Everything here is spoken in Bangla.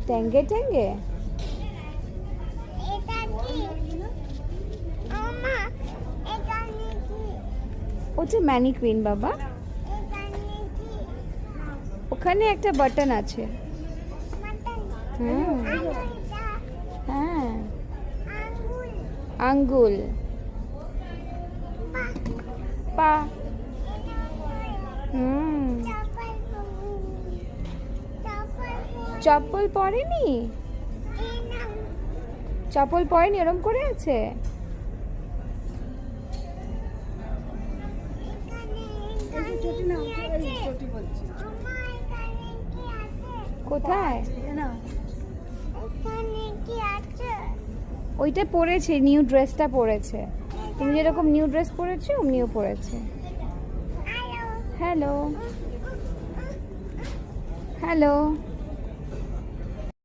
ট্যাঙ্গে ট্যাঙ্গে এটা কি মামা এখানে কি ওটা ম্যানিকুইন বাবা। এখানে কি ওখানে একটা বাটন আছে। মাটন হুম আলু এটা হ্যাঁ আঙ্গুল আঙ্গুল পা পা এটা করে হুম চাপাই চপ্পল পরেনি, এই নাম চপ্পল পরেনি, এরম করে আছে। এখানে ছোটি না ছোটি বলছি মামা এখানে কি আছে কোথায়? এখানে কি আছে ওইটা পরেছে, নিউ ড্রেসটা পরেছে। তুমি যেরকম নিউ ড্রেস পরেছো অমনিও পরেছে। আলো হ্যালো হ্যালো